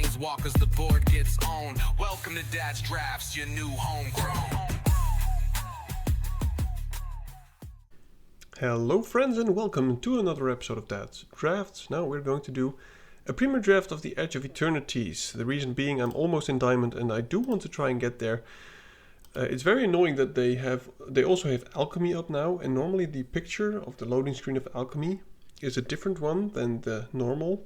Tables walk as the board gets owned. Welcome to Dad's Drafts, your new homegrown. Hello friends and welcome to another episode of Dad's Drafts. Now we're going to do a premier draft of the Edge of Eternities. The reason being I'm almost in Diamond and I do want to try and get there. It's very annoying that they also have Alchemy up now, and normally the picture of the loading screen of Alchemy is a different one than the normal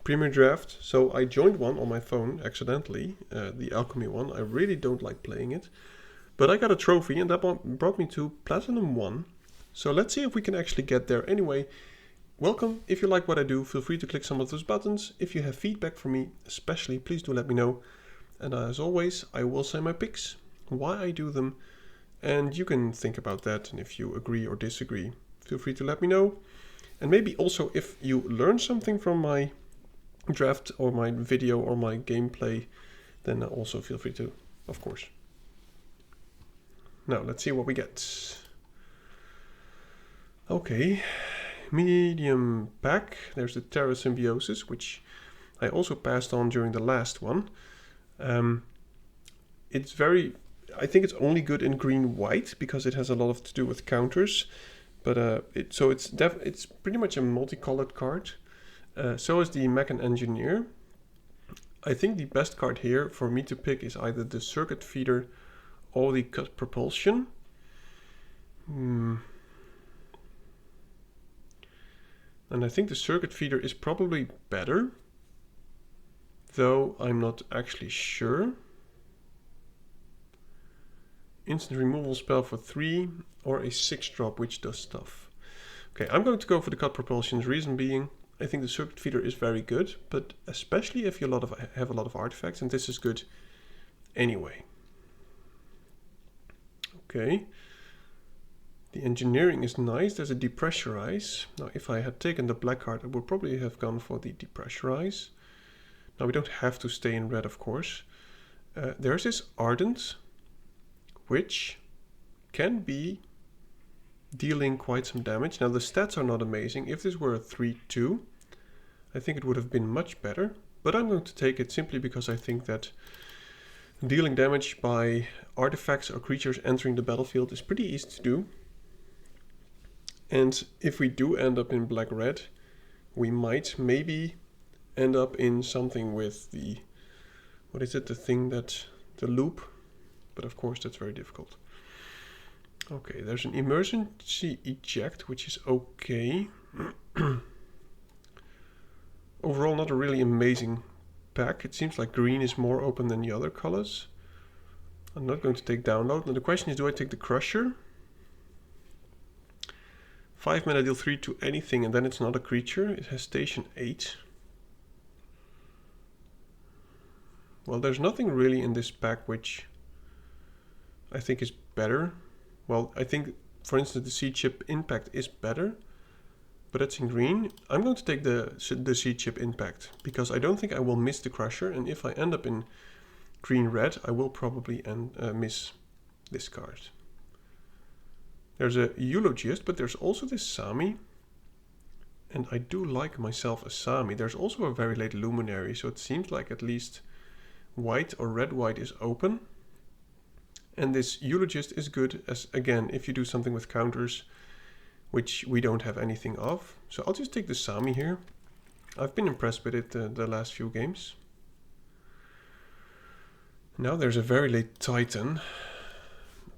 premier draft. So I joined one on my phone accidentally, the Alchemy one. I really don't like playing it, but I got a trophy and that brought me to Platinum 1. So let's see if we can actually get there. Anyway, welcome. If you like what I do, feel free to click some of those buttons. If you have feedback for me, especially, please do let me know. And as always, I will say my picks, why I do them, and you can think about that. And if you agree or disagree, feel free to let me know. And maybe also if you learn something from my draft or my video or my gameplay, then also feel free to, of course. Now, let's see what we get. Okay, medium pack. There's the Terra Symbiosis, which I also passed on during the last one. It's I think it's only good in green-white because it has a lot to do with counters. But it's pretty much a multicolored card. So is the Mech and Engineer. I think the best card here for me to pick is either the Circuit Feeder or the Cut Propulsion. And I think the Circuit Feeder is probably better, though I'm not actually sure. Instant removal spell for 3 or a 6-drop which does stuff. Okay, I'm going to go for the Cut Propulsion. Reason being, I think the Circuit Feeder is very good, but especially if you have a lot of artifacts, and this is good anyway. Okay. The engineering is nice. There's a depressurize. Now, if I had taken the black card, I would probably have gone for the depressurize. Now, we don't have to stay in red, of course. There's this ardent, which can be dealing quite some damage. Now, the stats are not amazing. If this were a 3-2, I think it would have been much better. But I'm going to take it simply because I think that dealing damage by artifacts or creatures entering the battlefield is pretty easy to do. And if we do end up in black-red, we might maybe end up in something with the, the loop. But of course that's very difficult. Okay, there's an emergency eject, which is okay. Overall, not a really amazing pack. It seems like green is more open than the other colors. I'm not going to take download. Now the question is, do I take the Crusher? 5 mana, deal 3 to anything, and then it's not a creature. It has station 8. Well, there's nothing really in this pack which I think is better. Well, I think, for instance, the Seed Chip Impact is better, but it's in green. I'm going to take the Seed Chip Impact because I don't think I will miss the Crusher, and if I end up in green-red, I will probably miss this card. There's a Eulogist, but there's also this Sami, and I do like myself a Sami. There's also a very late Luminary, so it seems like at least white or red-white is open. And this Eulogist is good as, again, if you do something with counters, which we don't have anything of. So I'll just take the Sami here. I've been impressed with it the last few games. Now there's a very late Titan.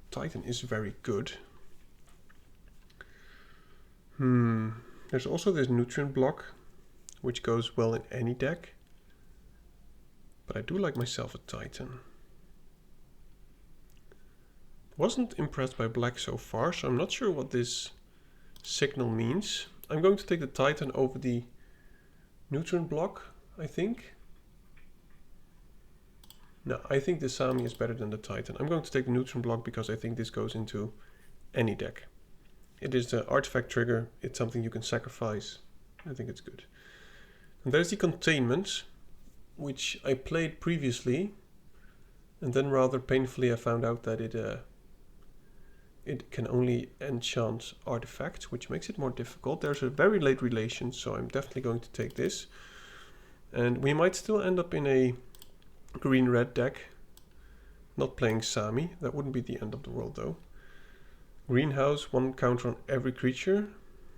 Titan is very good. There's also this Nutrient Block, which goes well in any deck. But I do like myself a Titan. Wasn't impressed by black so far, so I'm not sure what this signal means. I'm going to take the Titan over the Nutrient Block, I think. No, I think the Sami is better than the Titan. I'm going to take the Nutrient Block because I think this goes into any deck. It is the artifact trigger. It's something you can sacrifice. I think it's good. And there's the Containment, which I played previously. And then rather painfully I found out that it can only enchant artifacts, which makes it more difficult. There's a very late relation, so I'm definitely going to take this. And we might still end up in a green-red deck. Not playing Sami. That wouldn't be the end of the world though. Greenhouse, 1 counter on every creature.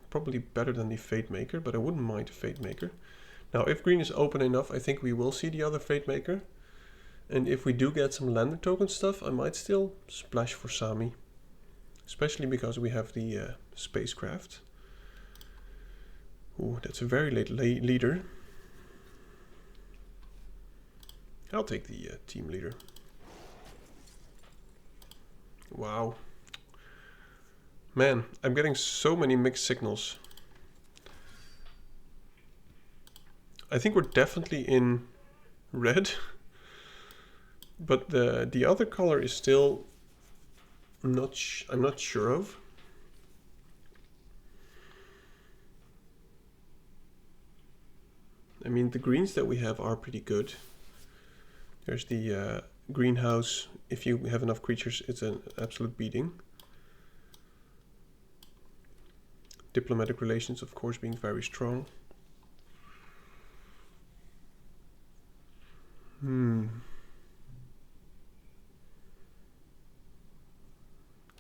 Probably better than the Fate Maker, but I wouldn't mind a Fate Maker. Now, if green is open enough, I think we will see the other Fate Maker. And if we do get some lander token stuff, I might still splash for Sami. Especially because we have the spacecraft. Ooh, that's a very late leader. I'll take the team leader. Wow. Man, I'm getting so many mixed signals. I think we're definitely in red. But the other color is still I'm not sure of. I mean, the greens that we have are pretty good. There's the greenhouse. If you have enough creatures, it's an absolute beating. Diplomatic relations, of course, being very strong.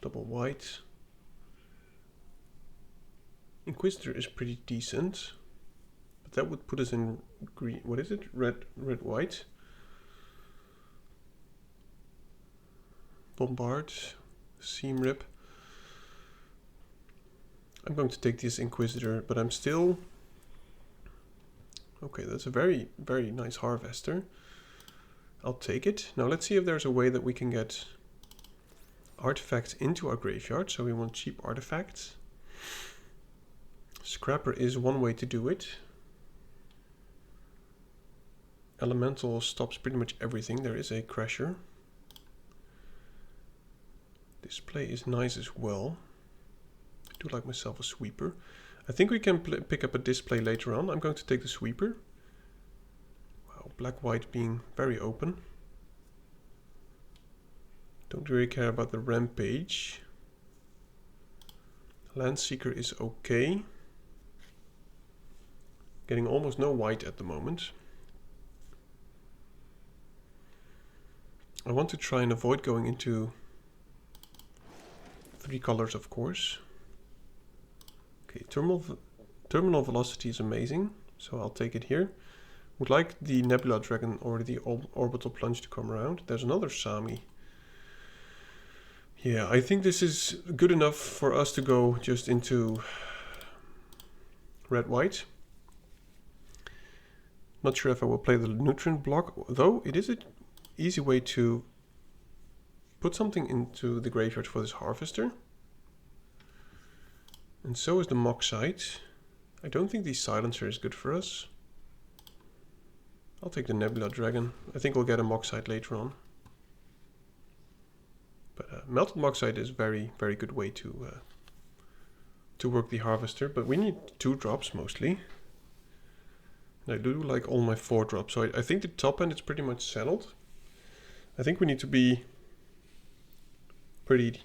Double white. Inquisitor is pretty decent. But that would put us in green. What is it? Red, white. Bombard. Seam rip. I'm going to take this Inquisitor, but I'm still... Okay, that's a very, very nice Harvester. I'll take it. Now let's see if there's a way that we can get artifacts into our graveyard. So we want cheap artifacts. Scrapper is one way to do it. Elemental stops pretty much everything. There is a Crasher. Display is nice as well. I do like myself a Sweeper. I think we can pick up a Display later on. I'm going to take the Sweeper. Wow, black-white being very open. Don't really care about the Rampage. Landseeker is okay. Getting almost no white at the moment. I want to try and avoid going into 3 colors, of course. Okay, terminal velocity is amazing, so I'll take it here. Would like the Nebula Dragon or the Orbital Plunge to come around. There's another Sami. Yeah, I think this is good enough for us to go just into red-white. Not sure if I will play the nutrient block, though it is an easy way to put something into the graveyard for this Harvester. And so is the Moxite. I don't think the Silencer is good for us. I'll take the Nebula Dragon. I think we'll get a Moxite later on. But Melted Moxite is very, very good way to work the Harvester. But we need 2 drops mostly. And I do like all my 4 drops. So I think the top end is pretty much settled. I think we need to be pretty...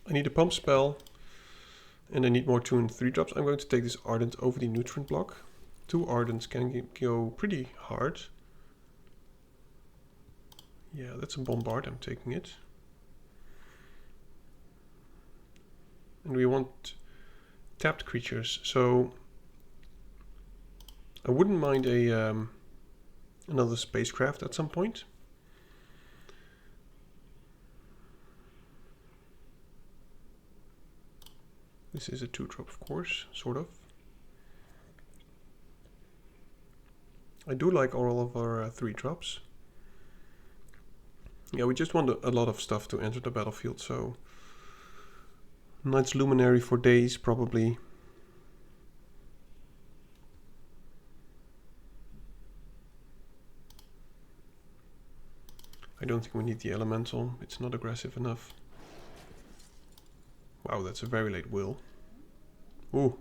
I need a pump spell. And I need more 2 and 3 drops. I'm going to take this Ardent over the nutrient block. 2 Ardents can go pretty hard. Yeah, that's a Bombard. I'm taking it. And we want tapped creatures. So I wouldn't mind a another spacecraft at some point. This is a 2-drop, of course, sort of. I do like all of our 3-drops. Yeah, we just want a lot of stuff to enter the battlefield, so... Knight's Luminary for days, probably. I don't think we need the Elemental, it's not aggressive enough. Wow, that's a very late will. Ooh.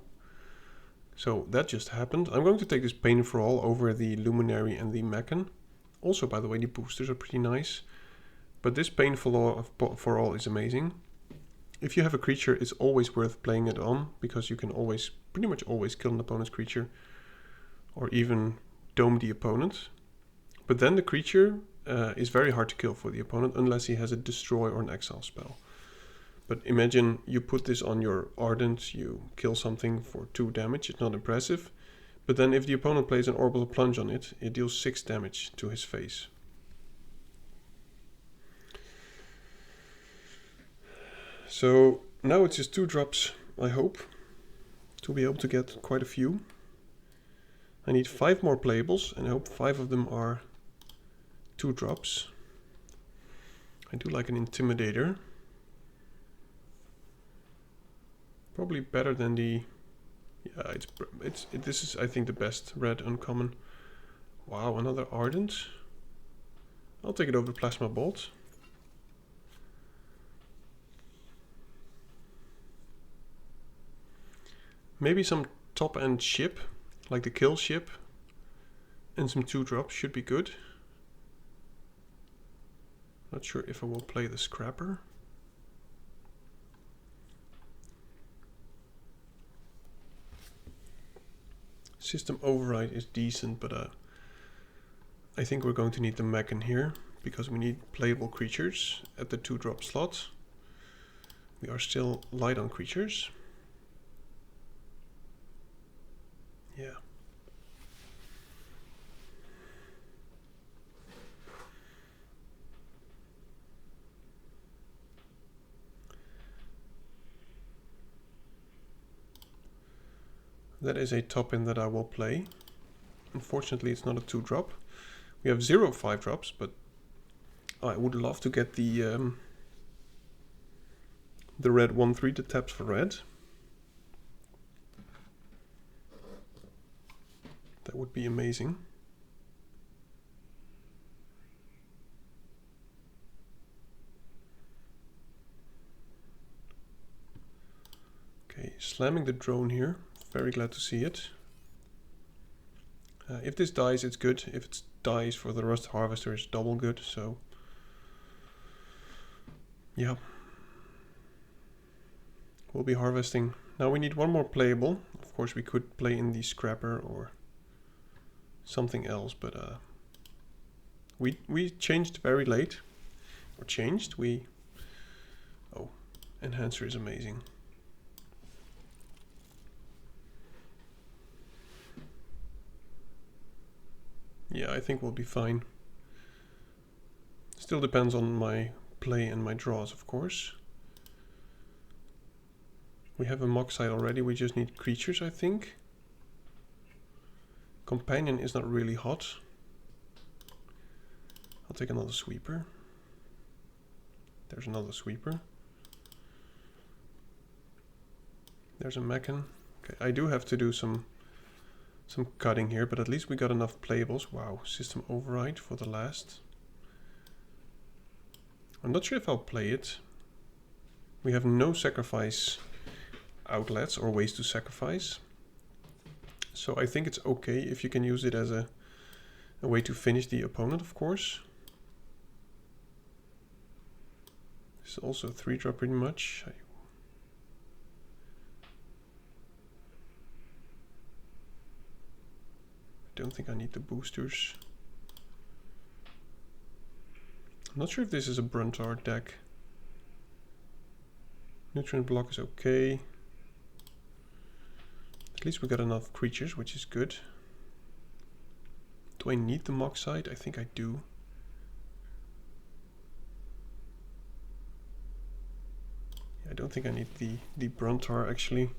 So that just happened. I'm going to take this Pain for All over the Luminary and the Mechan. Also, by the way, the boosters are pretty nice. But this Pain for All is amazing. If you have a creature, it's always worth playing it on, because you can always, pretty much always kill an opponent's creature or even dome the opponent. But then the creature is very hard to kill for the opponent unless he has a destroy or an exile spell. But imagine you put this on your Ardent, you kill something for 2 damage, it's not impressive. But then if the opponent plays an Orbital Plunge on it, it deals 6 damage to his face. So now it's just 2 drops, I hope, to be able to get quite a few. I need 5 more playables, and I hope 5 of them are 2 drops. I do like an Intimidator. Probably better than the... Yeah, this is, I think, the best red uncommon. Wow, another Ardent. I'll take it over Plasma Bolt. Maybe some top-end ship, like the Kill Ship, and some 2 drops should be good. Not sure if I will play the Scrapper. System Override is decent, but I think we're going to need the Mechan here, because we need playable creatures at the 2 drop slot. We are still light on creatures. Yeah. That is a top end that I will play. Unfortunately, it's not a 2 drop. We have 0 5 drops, but I would love to get the red 1/3 that taps for red. That would be amazing. Okay, slamming the drone here. Very glad to see it. If this dies, it's good. If it dies for the Rust Harvester, it's double good. So, yeah. We'll be harvesting. Now we need 1 more playable. Of course, we could play in the Scrapper or something else, but we changed very late. Or changed? Oh, Enhancer is amazing. Yeah, I think we'll be fine. Still depends on my play and my draws, of course. We have a Moxide already, we just need creatures, I think. Companion is not really hot. I'll take another Sweeper. There's another Sweeper. There's a Mechan. Okay, I do have to do some cutting here, but at least we got enough playables. Wow, System Override for the last. I'm not sure if I'll play it. We have no sacrifice outlets or ways to sacrifice. So I think it's okay if you can use it as a way to finish the opponent, of course. This is also a 3 drop pretty much. I don't think I need the boosters. I'm not sure if this is a Bruntar deck. Nutrient block is okay. At least we got enough creatures, which is good. Do I need the Moxide? I think I do. Yeah, I don't think I need the Bruntar actually.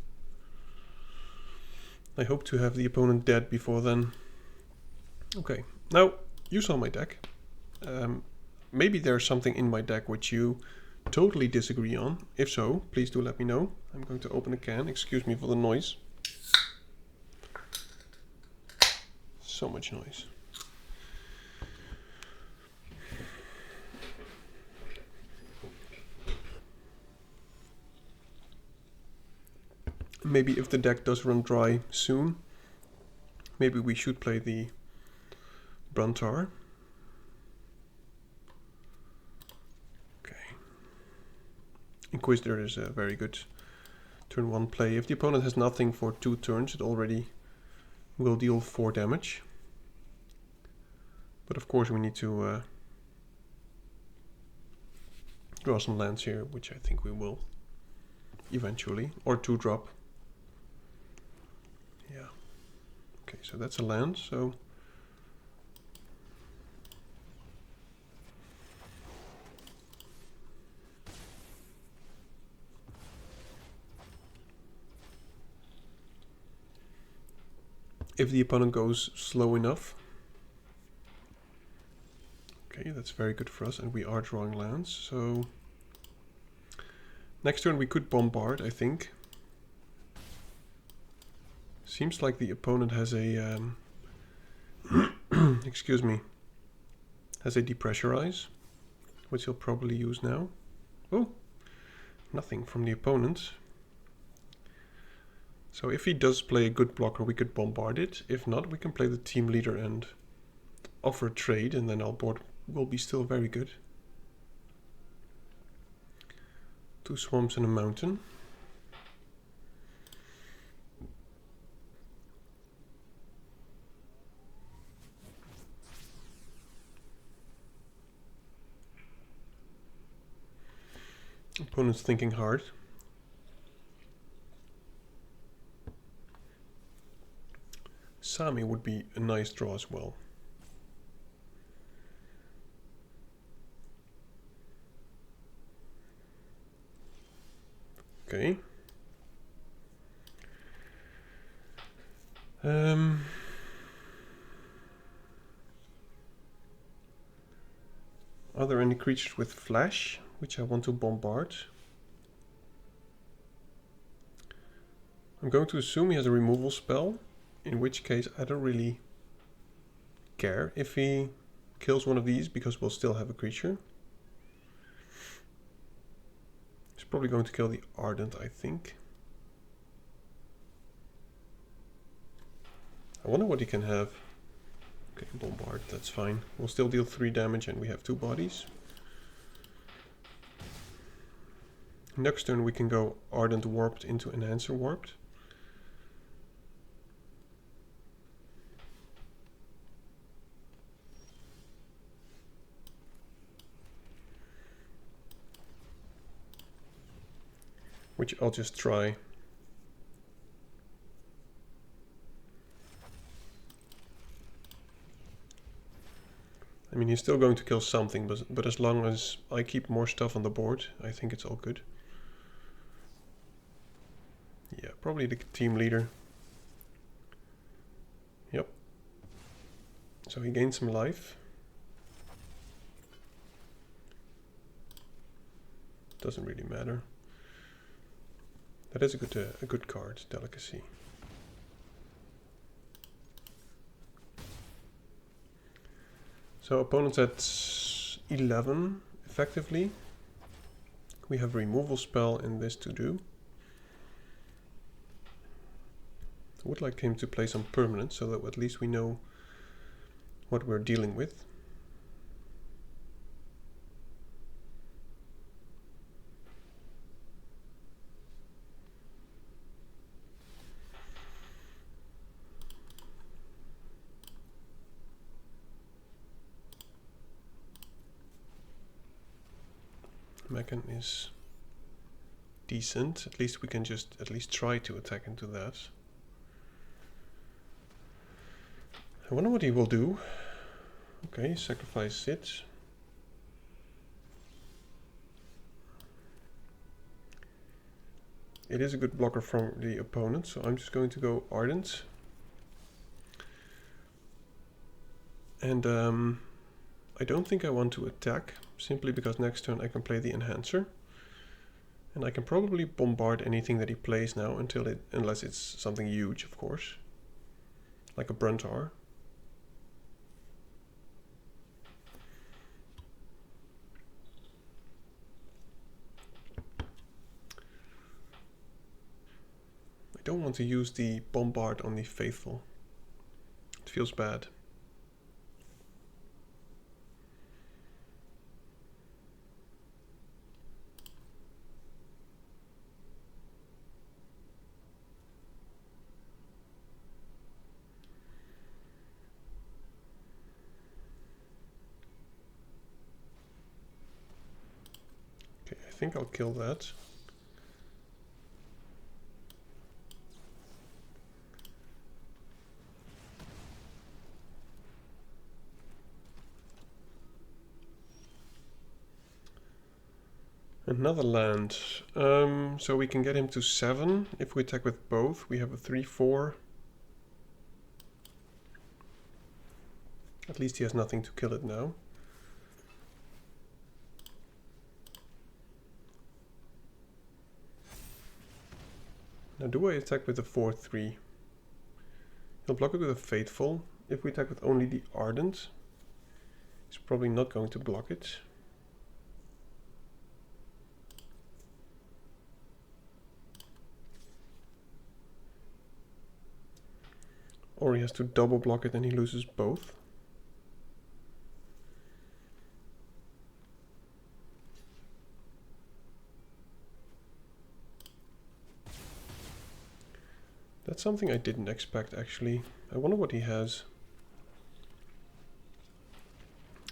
I hope to have the opponent dead before then. Okay, now you saw my deck. Maybe there's something in my deck which you totally disagree on. If so, please do let me know. I'm going to open a can. Excuse me for the noise. So much noise. Maybe if the deck does run dry soon, maybe we should play the Bruntar. Okay. Inquisitor is a very good turn 1 play. If the opponent has nothing for 2 turns, it already will deal 4 damage. But of course we need to draw some lands here, which I think we will eventually. Or 2-drop. Yeah. Okay, so that's a land, so... if the opponent goes slow enough. Okay, that's very good for us, and we are drawing lands, so... next turn we could bombard, I think. Seems like the opponent has a... excuse me. Has a depressurize, which he'll probably use now. Oh! Nothing from the opponent. So if he does play a good blocker, we could bombard it. If not, we can play the team leader and offer a trade, and then our board will be still very good. 2 swamps and a mountain. Opponent's thinking hard. Sami would be a nice draw as well. Okay. Are there any creatures with flash which I want to bombard? I'm going to assume he has a removal spell, in which case I don't really care if he kills one of these, because we'll still have a creature. He's probably going to kill the Ardent, I think. I wonder what he can have. Okay, bombard, that's fine. We'll still deal 3 damage and we have 2 bodies. Next turn we can go Ardent Warped into Enhancer Warped. Which I'll just try. I mean, he's still going to kill something, but as long as I keep more stuff on the board, I think it's all good. Yeah, probably the team leader. Yep. So he gained some life. Doesn't really matter. That is a good card, Delicacy. So opponent's at 11, effectively. We have a removal spell in this to do. I would like him to play some permanent, so that at least we know what we're dealing with. Mechan is decent. At least we can just at least try to attack into that. I wonder what he will do. Okay, sacrifice it. It is a good blocker from the opponent, so I'm just going to go Ardent. And I don't think I want to attack, simply because next turn I can play the Enhancer. And I can probably bombard anything that he plays now unless it's something huge, of course. Like a Bruntar. I don't want to use the bombard on the Faithful. It feels bad. think I'll kill that. Another land. So we can get him to 7 if we attack with both. We have a 3/4. At least he has nothing to kill it now. Now do I attack with a 4/3? He'll block it with a Fateful. If we attack with only the Ardent, he's probably not going to block it. Or he has to double block it and he loses both. That's something I didn't expect actually. I wonder what he has.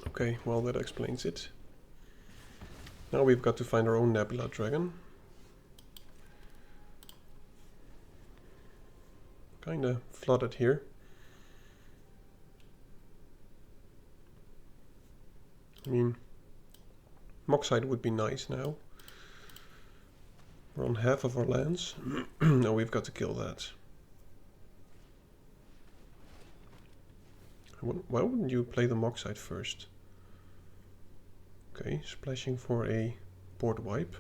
Okay, well that explains it. Now we've got to find our own Nebula Dragon. Kinda flooded here. I mean, Moxide would be nice now. We're on half of our lands. Now we've got to kill that. Why wouldn't you play the Moxide first? Okay, splashing for a board wipe.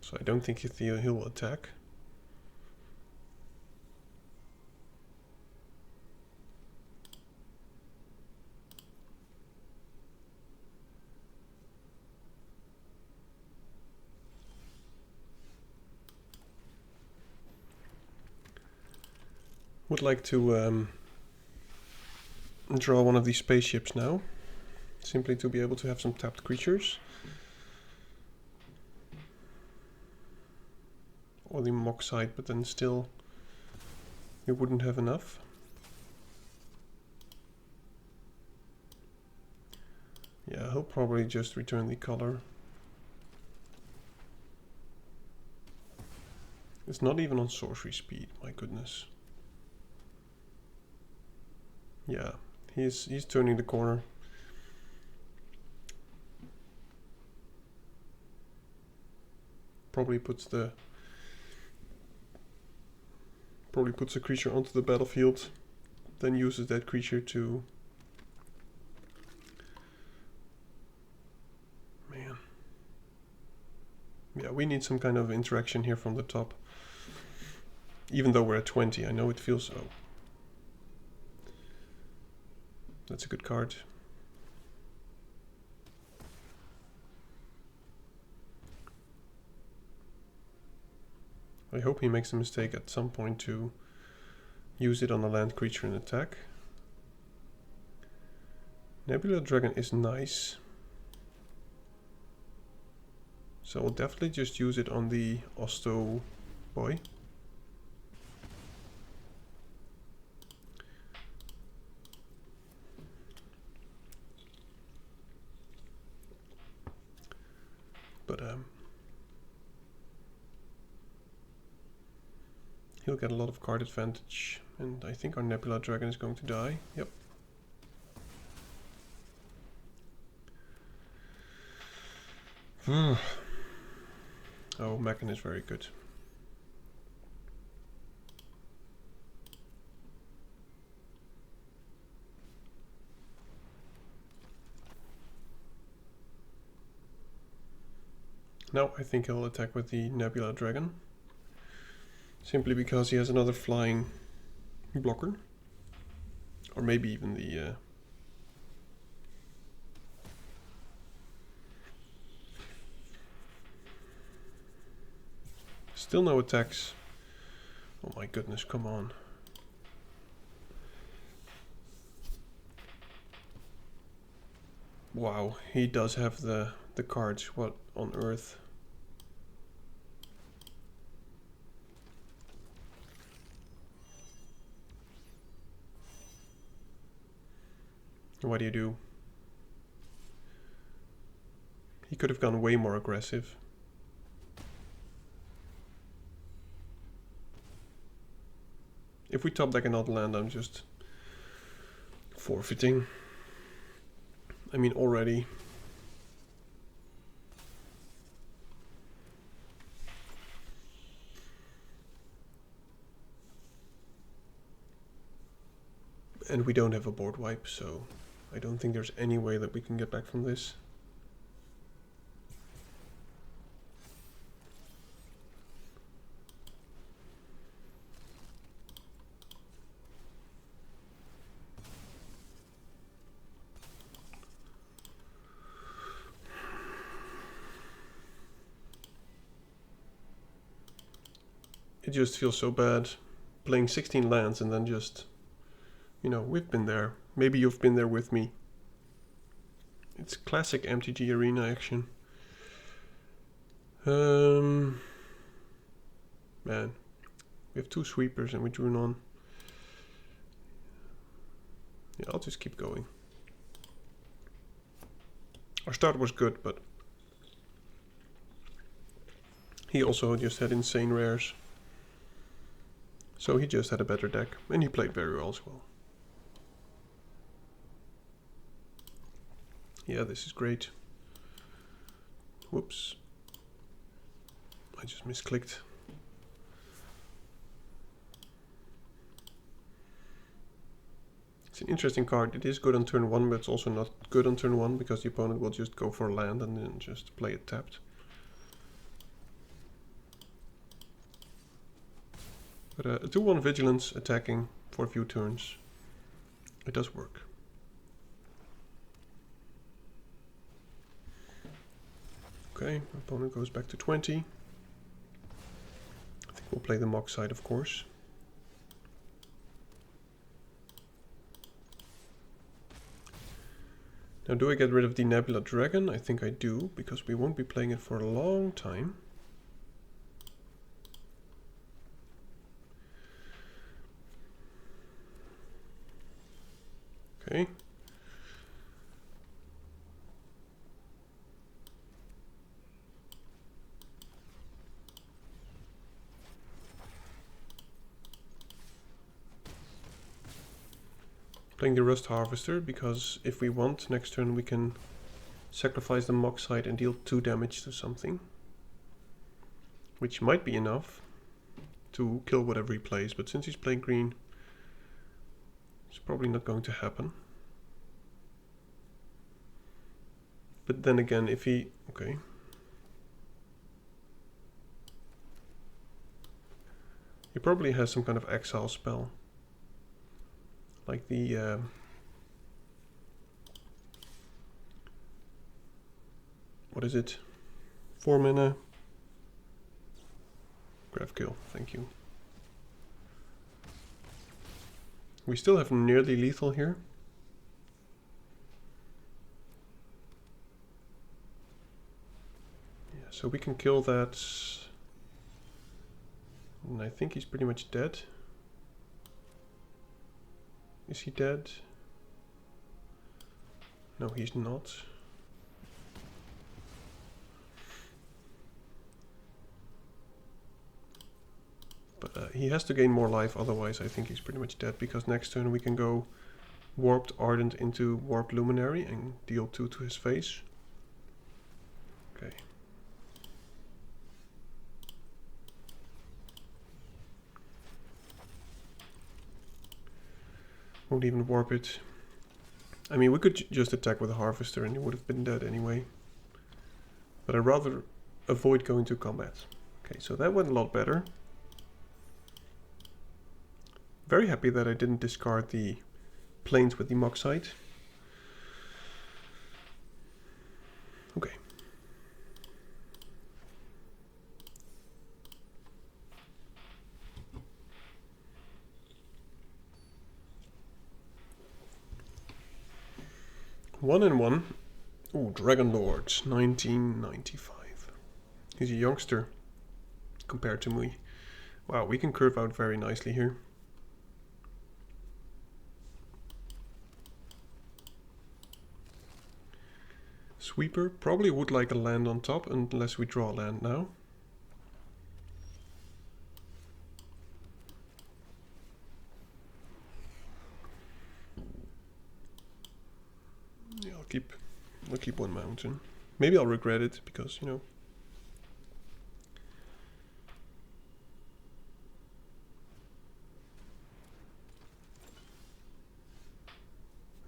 So I don't think he'll attack. Would like to draw one of these spaceships now, simply to be able to have some tapped creatures. Or the Moxide, but then still we wouldn't have enough. Yeah, he'll probably just return the color. It's not even on sorcery speed, my goodness. Yeah, he's turning the corner. Probably puts a creature onto the battlefield, then uses that creature to... Man. Yeah, we need some kind of interaction here from the top. Even though we're at 20, I know it feels... Oh. That's a good card. I hope he makes a mistake at some point to use it on a land creature in attack. Nebula Dragon is nice. So I'll definitely just use it on the Osto boy. But he'll get a lot of card advantage, and I think our Nebula Dragon is going to die. Yep. Oh, Mechan is very good. Now I think he'll attack with the Nebula Dragon. Simply because he has another flying blocker. Or maybe even the... Still no attacks. Oh my goodness, come on. Wow, he does have the cards. What on earth? What do you do? He could have gone way more aggressive. If we top deck another land, I'm just forfeiting. I mean, already. And we don't have a board wipe, so I don't think there's any way that we can get back from this. It just feels so bad playing 16 lands and then just, you know, we've been there. Maybe you've been there with me. It's classic MTG arena action. Man, we have 2 sweepers and we drew none. Yeah, I'll just keep going. Our start was good, but he also just had insane rares. So he just had a better deck, and he played very well as well. Yeah, this is great. Whoops. I just misclicked. It's an interesting card. It is good on turn 1, but it's also not good on turn 1 because the opponent will just go for a land and then just play it tapped. But a 2-1 vigilance attacking for a few turns, it does work. Okay, opponent goes back to 20. I think we'll play the mock side, of course. Now, do I get rid of the Nebula Dragon? I think I do, because we won't be playing it for a long time. Okay. Playing the Rust Harvester, because if we want, next turn we can sacrifice the mock side and deal 2 damage to something. Which might be enough to kill whatever he plays, but since he's playing green, it's probably not going to happen. But then again, if he... okay. He probably has some kind of exile spell. Like the... what is it? 4 mana. Graph kill, thank you. We still have nearly lethal here. Yeah, so we can kill that. And I think he's pretty much dead. Is he dead? No, he's not. But he has to gain more life, otherwise I think he's pretty much dead, because next turn we can go Warped Ardent into Warped Luminary and deal 2 to his face. Okay. Won't even warp it. I mean, we could just attack with a Harvester and he would have been dead anyway. But I'd rather avoid going to combat. Okay, so that went a lot better. Very happy that I didn't discard the planes with the mock site. Okay. One and one. Ooh, Dragon Lord, 1995. He's a youngster compared to me. Wow, we can curve out very nicely here. Sweeper probably would like a land on top unless we draw land now. Yeah, I'll keep one mountain. Maybe I'll regret it because, you know.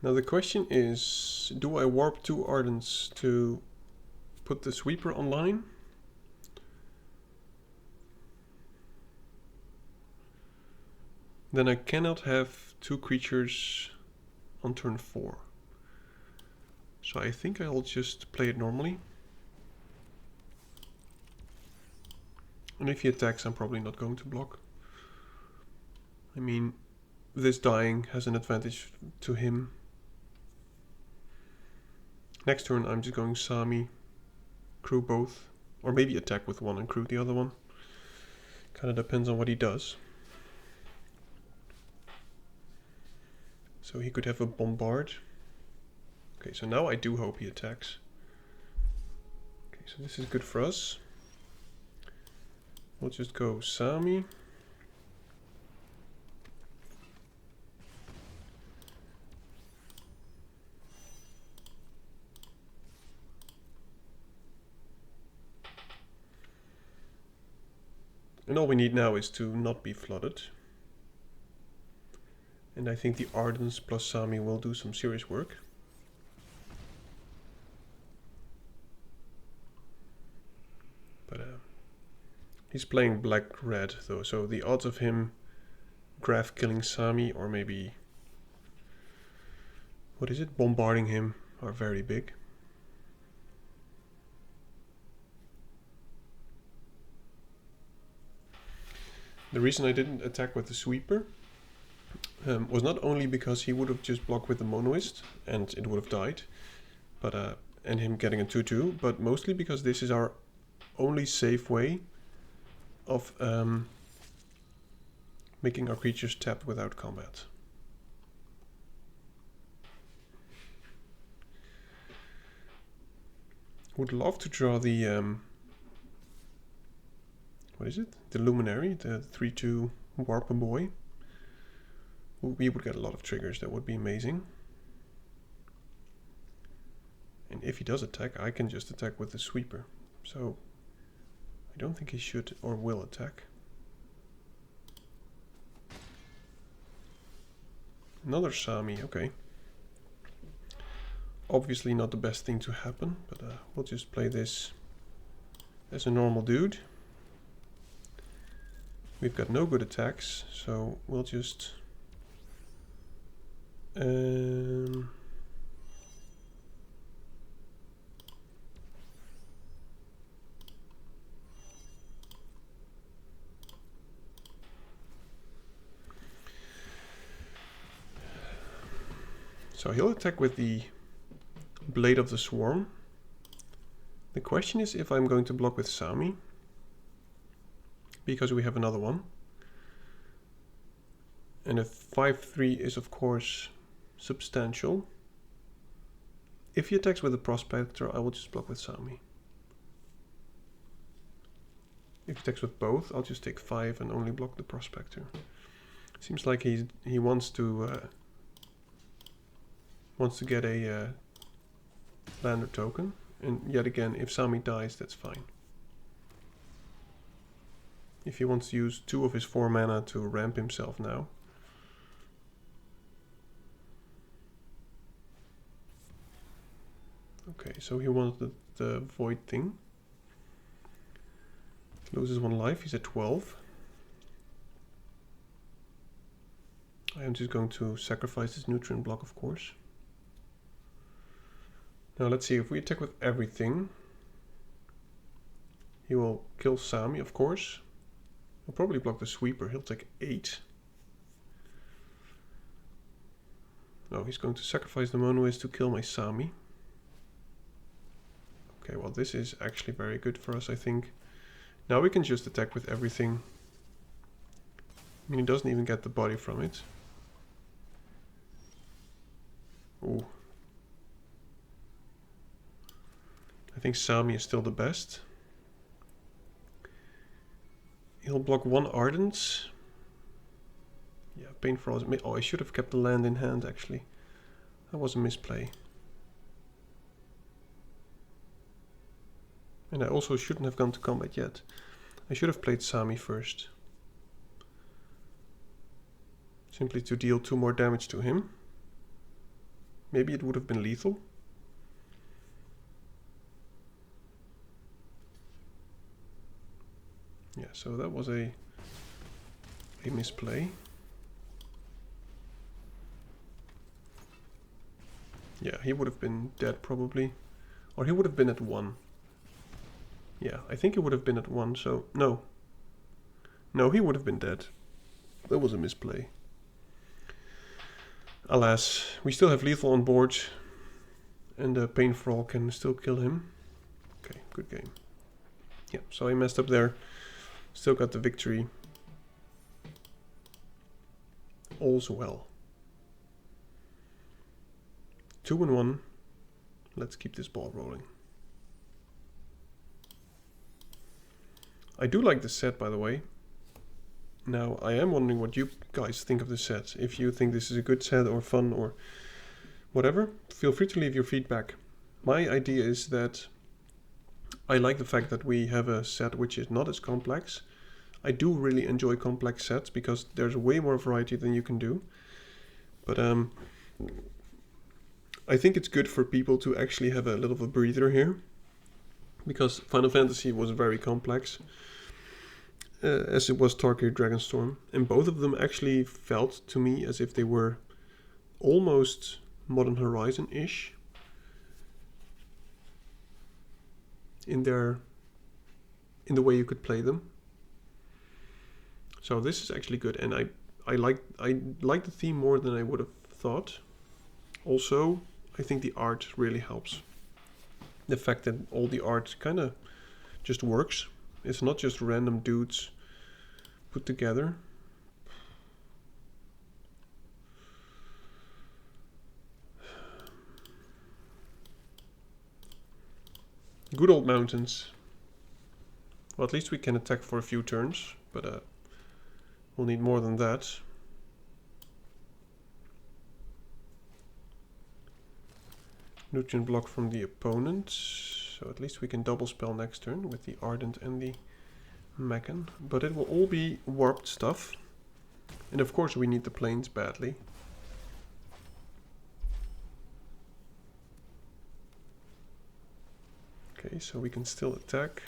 Now the question is, do I warp 2 Ardents to put the Sweeper online? Then I cannot have 2 creatures on turn 4. So I think I'll just play it normally. And if he attacks, I'm probably not going to block. I mean, this dying has an advantage to him. Next turn I'm just going Sami, crew both, or maybe attack with one and crew the other one. Kind of depends on what he does. So he could have a bombard. Okay, so now I do hope he attacks. Okay, so this is good for us. We'll just go Sami. And all we need now is to not be flooded. And I think the Ardents plus Sami will do some serious work. But he's playing black-red though, so the odds of him graph killing Sami or maybe, what is it, bombarding him are very big. The reason I didn't attack with the Sweeper was not only because he would have just blocked with the Monoist and it would have died, but and him getting a 2/2, but mostly because this is our only safe way of making our creatures tap without combat. Would love to draw the what is it? The Luminary, the 3/2 Warp a Boy. We would get a lot of triggers, that would be amazing. And if he does attack, I can just attack with the Sweeper. So I don't think he should or will attack. Another Sami, okay. Obviously not the best thing to happen, but we'll just play this as a normal dude. We've got no good attacks, so we'll just so he'll attack with the Blade of the Swarm. The question is if I'm going to block with Sami, because we have another one. And a 5/3 is of course substantial. If he attacks with the Prospector, I will just block with Sami. If he attacks with both, I'll just take 5 and only block the Prospector. Seems like he wants to get a lander token, and yet again, if Sami dies, that's fine. If he wants to use 2 of his 4 mana to ramp himself now. Okay, so he wants the Void thing. Loses 1 life, he's at 12. I am just going to sacrifice this nutrient block, of course. Now let's see, if we attack with everything, he will kill Sami, of course. He'll probably block the Sweeper, he'll take 8. No, he's going to sacrifice the Monoist to kill my Sami. Okay, well this is actually very good for us, I think. Now we can just attack with everything. I mean, he doesn't even get the body from it. Ooh. think Sami is still the best. He'll block 1 Ardent. Yeah, Painful is... Oh, I should have kept the land in hand, actually. That was a misplay. And I also shouldn't have gone to combat yet. I should have played Sami first. Simply to deal 2 more damage to him. Maybe it would have been lethal. Yeah, so that was a misplay. Yeah, he would have been dead probably. Or he would have been at 1. Yeah, I think he would have been at 1, so... No. No, he would have been dead. That was a misplay. Alas, we still have lethal on board. And the Painful can still kill him. Okay, good game. Yeah, so I messed up there. Still got the victory. All's well. 2-1. Let's keep this ball rolling. I do like this set, by the way. Now, I am wondering what you guys think of this set. If you think this is a good set or fun or whatever, feel free to leave your feedback. My idea is that I like the fact that we have a set which is not as complex. I do really enjoy complex sets because there's way more variety than you can do. But I think it's good for people to actually have a little of a breather here. Because Final Fantasy was very complex. As it was Tarkir Dragonstorm. And both of them actually felt to me as if they were almost Modern Horizon-ish. In the way you could play them. So this is actually good, and I like the theme more than I would have thought. Also, I think the art really helps. The fact that all the art kind of just works. It's not just random dudes put together. Good old mountains. Well, at least we can attack for a few turns, but we'll need more than that. Nutrient block from the opponent, so at least we can double spell next turn with the Ardent and the Mechan. But it will all be warped stuff. And of course we need the planes badly. Okay, so we can still attack.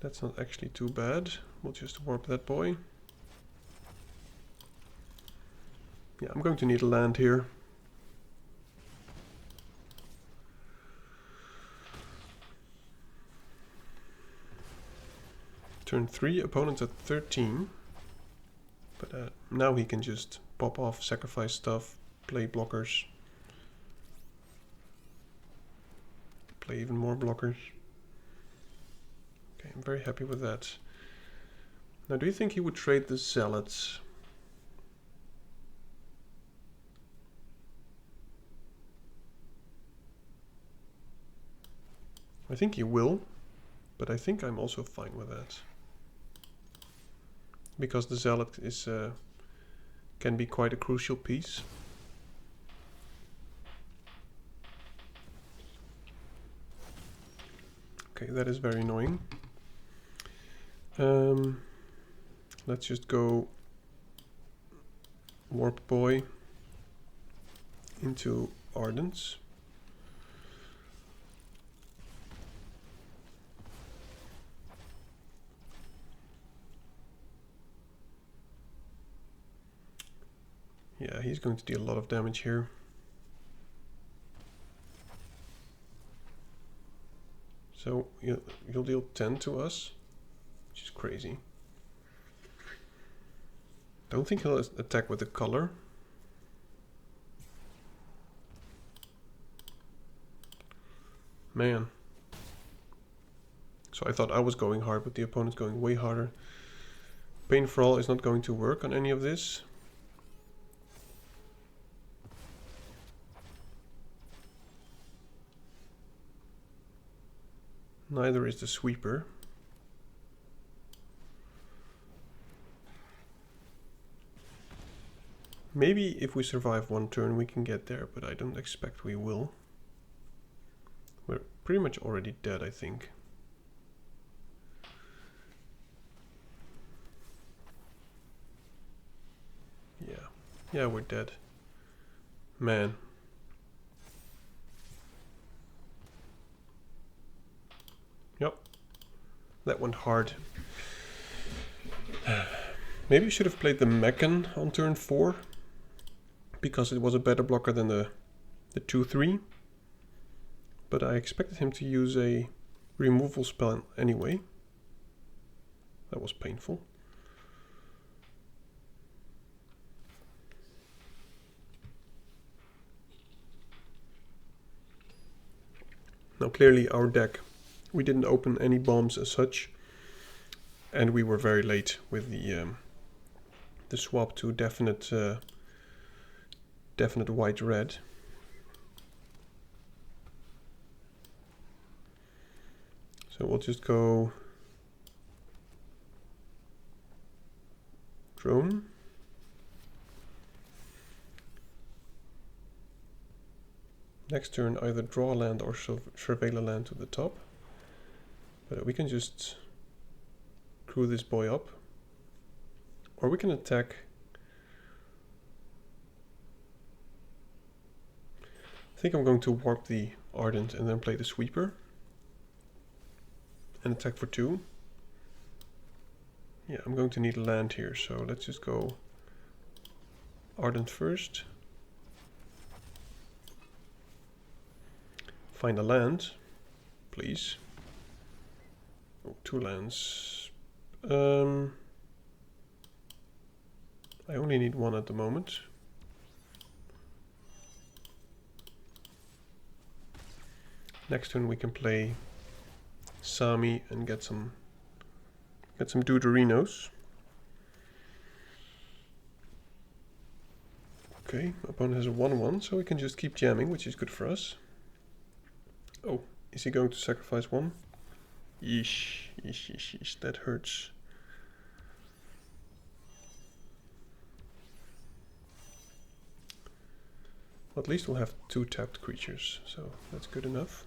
That's not actually too bad. We'll just warp that boy. Yeah, I'm going to need a land here. Turn 3, opponent's at 13. But now he can just pop off, sacrifice stuff, play blockers. Play even more blockers. Okay, I'm very happy with that. Now, do you think he would trade the Zealots? I think he will, but I think I'm also fine with that. Because the Zealot is can be quite a crucial piece. Okay, that is very annoying. Let's just go Warp Boy into Ardents. Yeah, he's going to deal a lot of damage here. So you'll deal 10 to us, which is crazy. Don't think he'll attack with the color. Man. So I thought I was going hard, but the opponent's going way harder. Painful is not going to work on any of this. Neither is the sweeper. Maybe if we survive one turn we can get there, but I don't expect we will. We're pretty much already dead, I think. Yeah, we're dead. Man. Yep. That went hard. Maybe we should have played the Mechan on turn 4. Because it was a better blocker than the 2-3. But I expected him to use a removal spell anyway. That was painful. Now clearly our deck, we didn't open any bombs as such, and we were very late with the swap to definite white-red. So we'll just go drone. Next turn either draw a land or surveil a land to the top. But we can just crew this boy up. Or we can attack. I think I'm going to warp the Ardent and then play the sweeper. And attack for 2. Yeah, I'm going to need a land here, so let's just go Ardent first. Find a land, please. Oh, 2 lands. I only need 1 at the moment. Next turn we can play Sami and get some Dudorinos. Okay, opponent has a 1/1, so we can just keep jamming, which is good for us. Oh, is he going to sacrifice 1? Yeesh, yeesh, yeesh, yeesh, that hurts. Well, at least we'll have 2 tapped creatures, so that's good enough.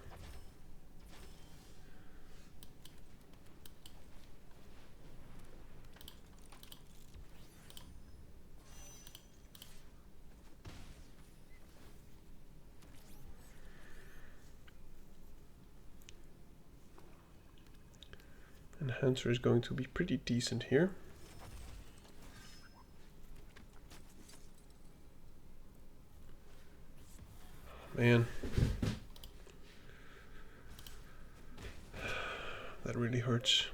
Enhancer is going to be pretty decent here. Man. That really hurts.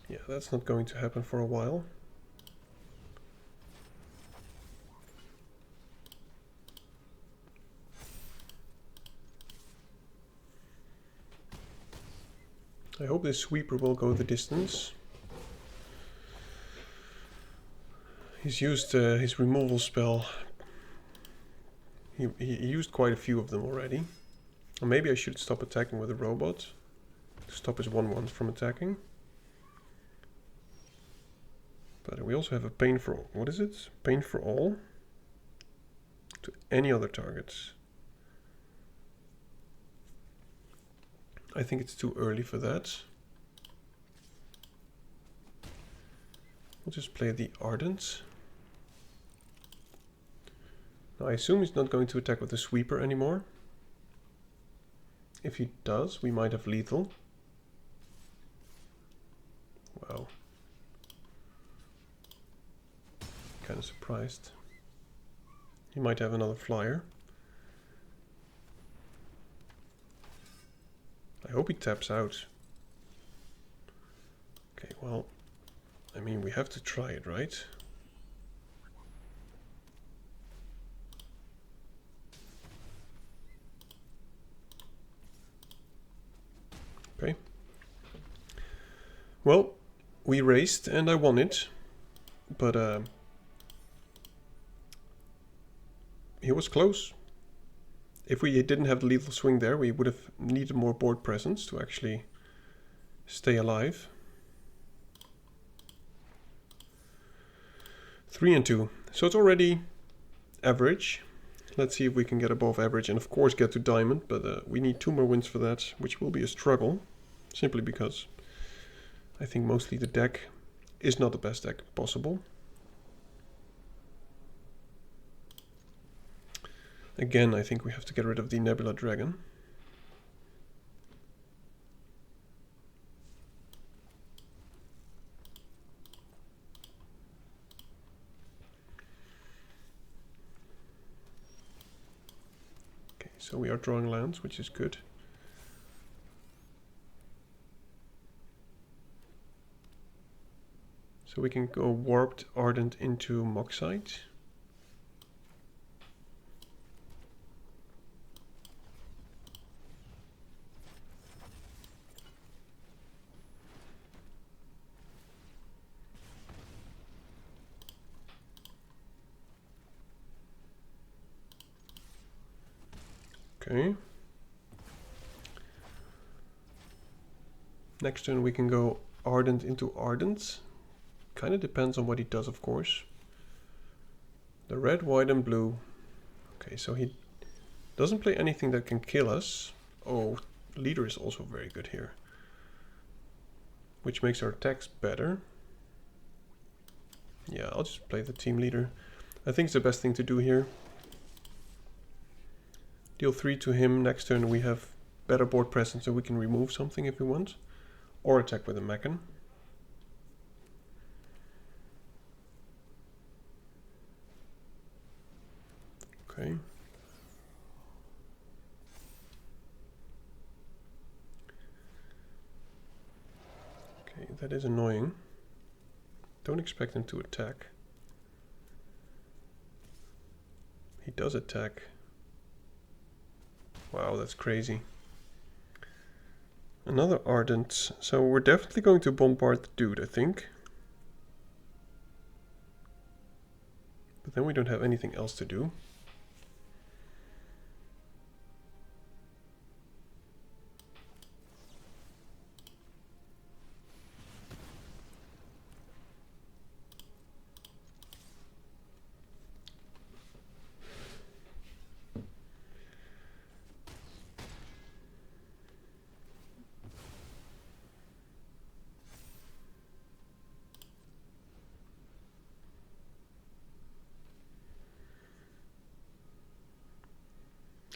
Yeah, that's not going to happen for a while. I hope this sweeper will go the distance. He's used his removal spell. He used quite a few of them already. Or maybe I should stop attacking with a robot to stop his 1/1s from attacking. But we also have a pain for all. What is it? Pain for all? To any other targets. I think it's too early for that. We'll just play the Ardent. Now I assume he's not going to attack with the sweeper anymore. If he does, we might have lethal. Wow. Kind of surprised. He might have another flyer. I hope he taps out. Okay, well, I mean, we have to try it, right? Okay. Well, we raced and I won it, but he was close. If we didn't have the lethal swing there, we would have needed more board presence to actually stay alive. 3 and 2. So it's already average. Let's see if we can get above average and of course get to diamond, but we need 2 more wins for that, which will be a struggle. Simply because I think mostly the deck is not the best deck possible. Again, I think we have to get rid of the Nebula Dragon. Okay, so we are drawing lands, which is good. So we can go Warped Ardent into Moxite. Okay. Next turn we can go Ardent into Ardent. Kind of depends on what he does, of course. The red, white and blue. Okay, so he doesn't play anything that can kill us. Oh, leader is also very good here. Which makes our attacks better. Yeah, I'll just play the team leader. I think it's the best thing to do here. Deal 3 to him. Next turn we have better board presence so we can remove something if we want. Or attack with a Mechan. Okay. Okay, that is annoying. Don't expect him to attack. He does attack. Wow, that's crazy. Another Ardent. So we're definitely going to bombard the dude, I think. But then we don't have anything else to do.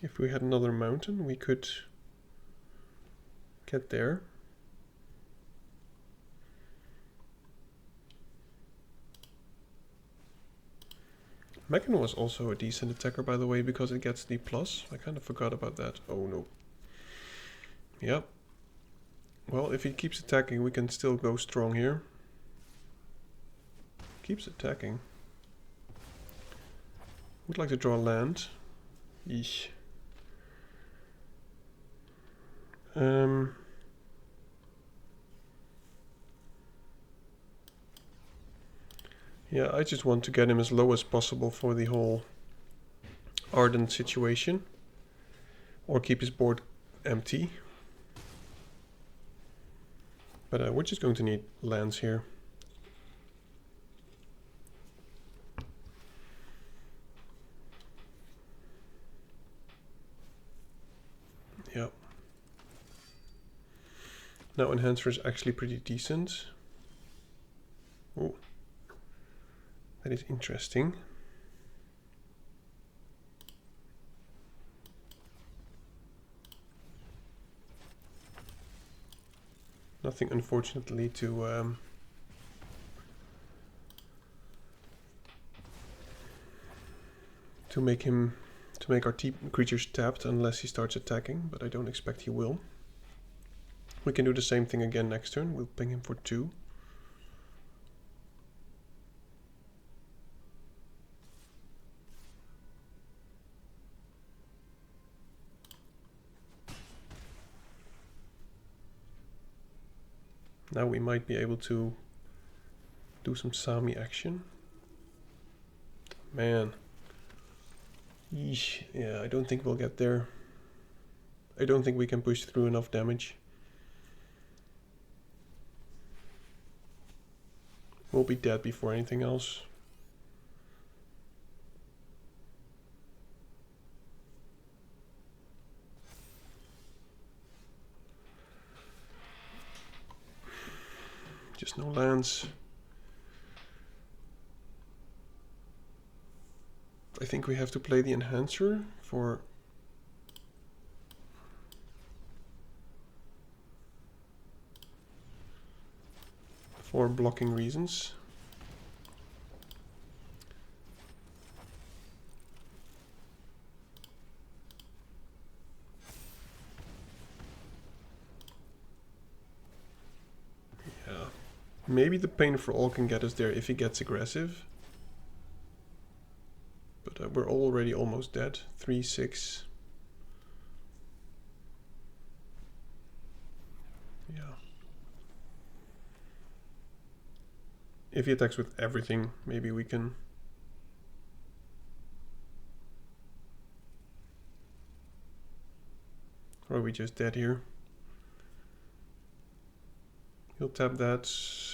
If we had another mountain, we could get there. Mechan was also a decent attacker, by the way, because it gets the plus. I kind of forgot about that. Oh no. Yep. Well, if he keeps attacking, we can still go strong here. Keeps attacking. Would like to draw land. Yeesh. Yeah, I just want to get him as low as possible for the whole Ardent situation. Or keep his board empty. But we're just going to need lands here. Yep. Now Enhancer is actually pretty decent. Oh, that is interesting. Nothing, unfortunately, to make our creatures tapped unless he starts attacking, but I don't expect he will. We can do the same thing again next turn. We'll ping him for 2. Now we might be able to do some Sami action. Man. Yeesh. Yeah, I don't think we'll get there. I don't think we can push through enough damage. We'll be dead before anything else. Just no lands. I think we have to play the Enhancer for blocking reasons. Yeah. Maybe the Pain for All can get us there if he gets aggressive. But we're already almost dead. 3-6. Yeah. If he attacks with everything, maybe we can... Or are we just dead here? He'll tap that.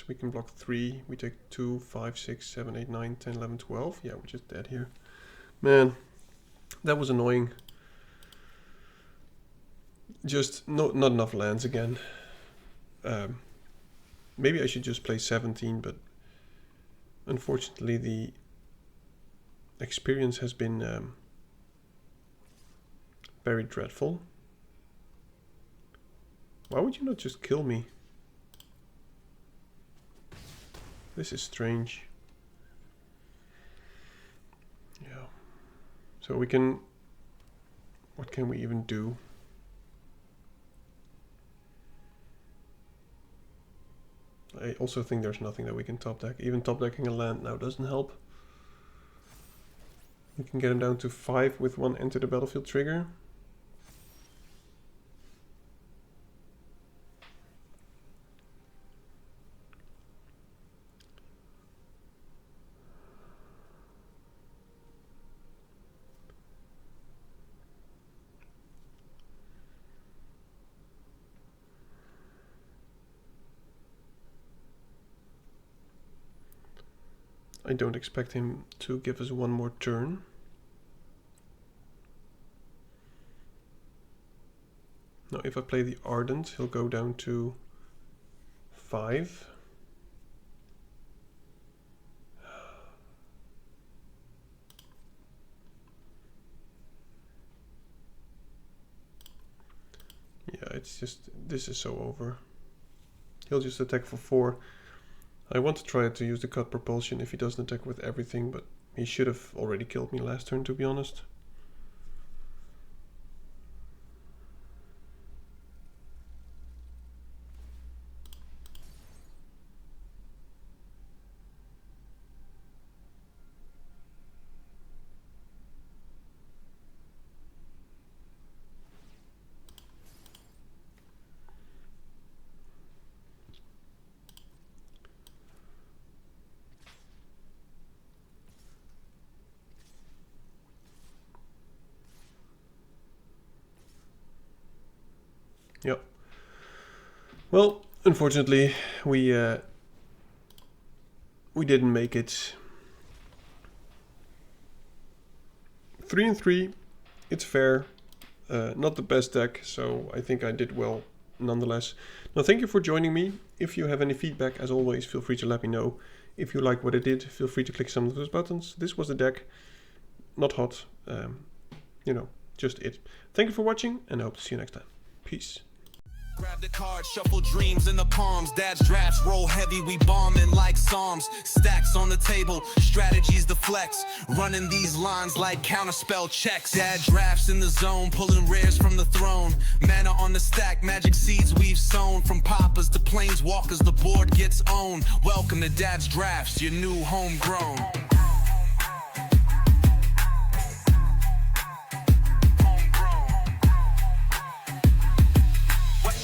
We can block 3. We take 2, 5, 6, 7, 8, 9, 10, 11, 12. Yeah, we're just dead here. Man, that was annoying. Just not enough lands again. Maybe I should just play 17, but unfortunately the experience has been very dreadful. Why would you not just kill me? This is strange. Yeah. So we can... What can we even do? I also think there's nothing that we can top deck. Even top decking a land now doesn't help. We can get him down to 5 with 1 enter the battlefield trigger. I don't expect him to give us one more turn. Now if I play the Ardent, he'll go down to 5. Yeah, it's just, this is so over. He'll just attack for 4. I want to try to use the cut propulsion if he doesn't attack with everything, but he should have already killed me last turn, to be honest. Yep. Well, unfortunately, we didn't make it. 3-3. It's fair. Not the best deck, so I think I did well nonetheless. Now, thank you for joining me. If you have any feedback, as always, feel free to let me know. If you like what I did, feel free to click some of those buttons. This was the deck. Not hot. You know, just it. Thank you for watching, and I hope to see you next time. Peace. Grab the card, shuffle dreams in the palms. Dad's drafts roll heavy, we bombing like psalms. Stacks on the table, strategies to flex. Running these lines like counterspell checks. Dad drafts in the zone, pulling rares from the throne. Mana on the stack, magic seeds we've sown. From poppers to planeswalkers, the board gets owned. Welcome to Dad's drafts, your new homegrown.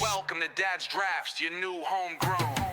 Welcome to Dad's drafts, your new homegrown.